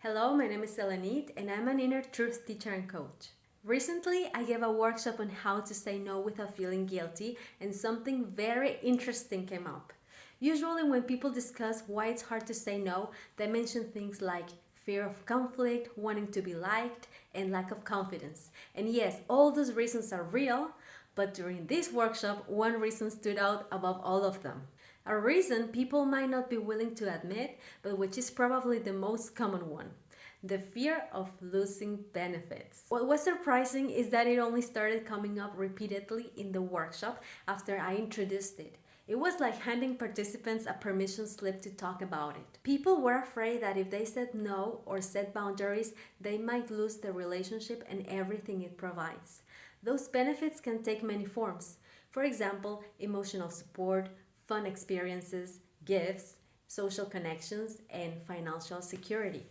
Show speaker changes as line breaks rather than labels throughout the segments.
Hello, my name is Elenit and I'm an inner truth teacher and coach. Recently, I gave a workshop on how to say no without feeling guilty, and something very interesting came up. Usually, when people discuss why it's hard to say no, they mention things like fear of conflict, wanting to be liked, and lack of confidence. And yes, all those reasons are real, but during this workshop, one reason stood out above all of them. A reason people might not be willing to admit, but which is probably the most common one: the fear of losing benefits. What was surprising is that it only started coming up repeatedly in the workshop after I introduced it. It was like handing participants a permission slip to talk about it. People were afraid that if they said no or set boundaries, they might lose the relationship and everything it provides. Those benefits can take many forms. For example, emotional support, fun experiences, gifts, social connections, and financial security.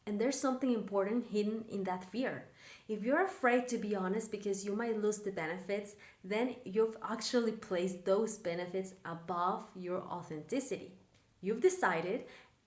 And there's something important hidden in that fear. If you're afraid to be honest because you might lose the benefits, then you've actually placed those benefits above your authenticity. You've decided,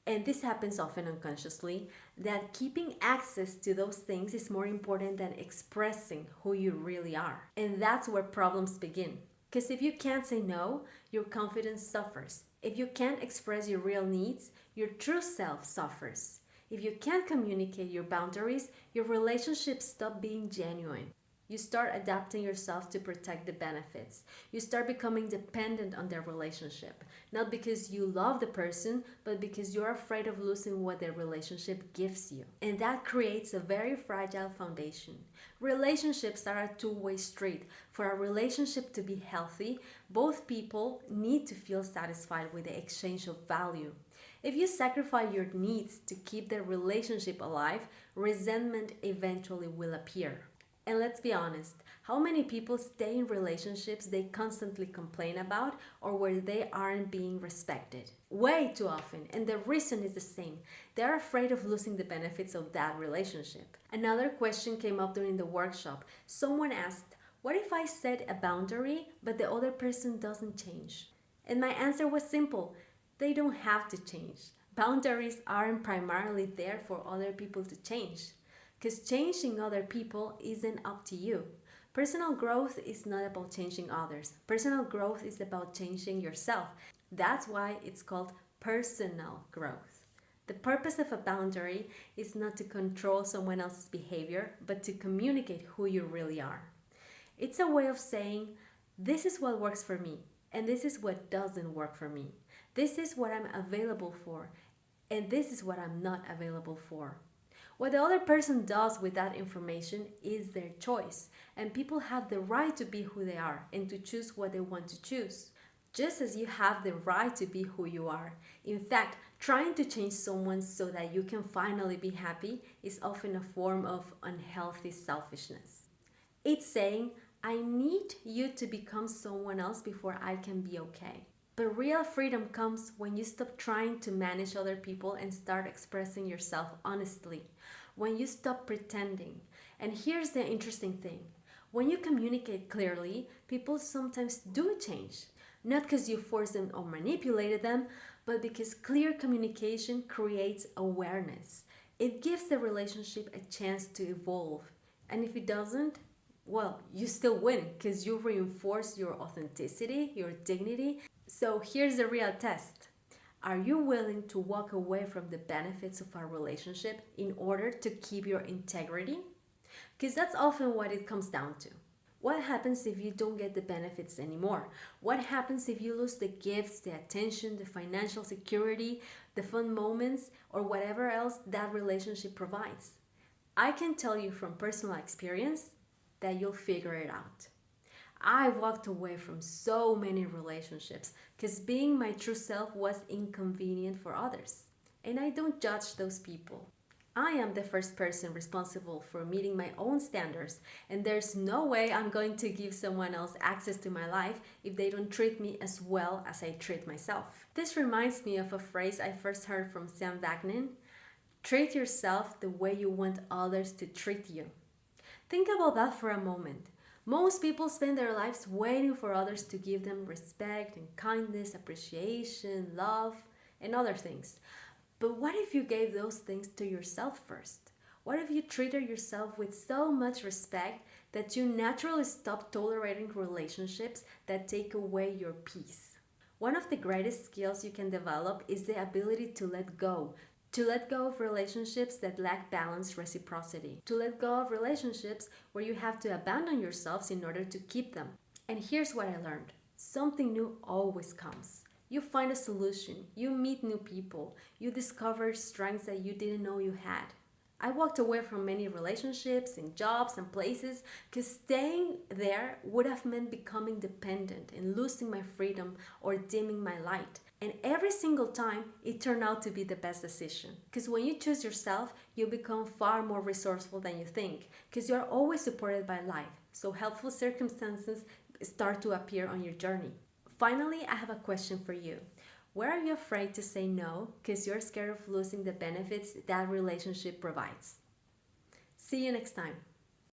and this happens often unconsciously, that keeping access to those things is more important than expressing who you really are. And that's where problems begin. Because if you can't say no, your confidence suffers. If you can't express your real needs, your true self suffers. If you can't communicate your boundaries, your relationships stop being genuine. You start adapting yourself to protect the benefits. You start becoming dependent on their relationship, not because you love the person, but because you're afraid of losing what their relationship gives you. And that creates a very fragile foundation. Relationships are a two-way street. For a relationship to be healthy, both people need to feel satisfied with the exchange of value. If you sacrifice your needs to keep the relationship alive, resentment eventually will appear. And let's be honest, how many people stay in relationships they constantly complain about or where they aren't being respected? Way too often, and the reason is the same. They're afraid of losing the benefits of that relationship. Another question came up during the workshop. Someone asked, "What if I set a boundary, but the other person doesn't change?" And my answer was simple: they don't have to change. Boundaries aren't primarily there for other people to change, because changing other people isn't up to you. Personal growth is not about changing others. Personal growth is about changing yourself. That's why it's called personal growth. The purpose of a boundary is not to control someone else's behavior, but to communicate who you really are. It's a way of saying, this is what works for me, and this is what doesn't work for me. This is what I'm available for, and this is what I'm not available for. What the other person does with that information is their choice, and people have the right to be who they are and to choose what they want to choose, just as you have the right to be who you are. In fact, trying to change someone so that you can finally be happy is often a form of unhealthy selfishness. It's saying, I need you to become someone else before I can be okay. But real freedom comes when you stop trying to manage other people and start expressing yourself honestly. When you stop pretending. And here's the interesting thing. When you communicate clearly, people sometimes do change. Not because you forced them or manipulated them, but because clear communication creates awareness. It gives the relationship a chance to evolve. And if it doesn't, well, you still win because you reinforce your authenticity, your dignity. So here's the real test. Are you willing to walk away from the benefits of our relationship in order to keep your integrity? Because that's often what it comes down to. What happens if you don't get the benefits anymore? What happens if you lose the gifts, the attention, the financial security, the fun moments, or whatever else that relationship provides? I can tell you from personal experience that you'll figure it out. I walked away from so many relationships because being my true self was inconvenient for others. And I don't judge those people. I am the first person responsible for meeting my own standards, and there's no way I'm going to give someone else access to my life if they don't treat me as well as I treat myself. This reminds me of a phrase I first heard from Sam Vagnin: treat yourself the way you want others to treat you. Think about that for a moment. Most people spend their lives waiting for others to give them respect and kindness, appreciation, love, and other things. But what if you gave those things to yourself first? What if you treated yourself with so much respect that you naturally stop tolerating relationships that take away your peace? One of the greatest skills you can develop is the ability to let go. To let go of relationships that lack balanced reciprocity. To let go of relationships where you have to abandon yourselves in order to keep them. And here's what I learned. Something new always comes. You find a solution, you meet new people, you discover strengths that you didn't know you had. I walked away from many relationships and jobs and places because staying there would have meant becoming dependent and losing my freedom or dimming my light. And every single time, it turned out to be the best decision. Because when you choose yourself, you become far more resourceful than you think. Because you are always supported by life. So helpful circumstances start to appear on your journey. Finally, I have a question for you. Where are you afraid to say no because you're scared of losing the benefits that relationship provides? See you next time.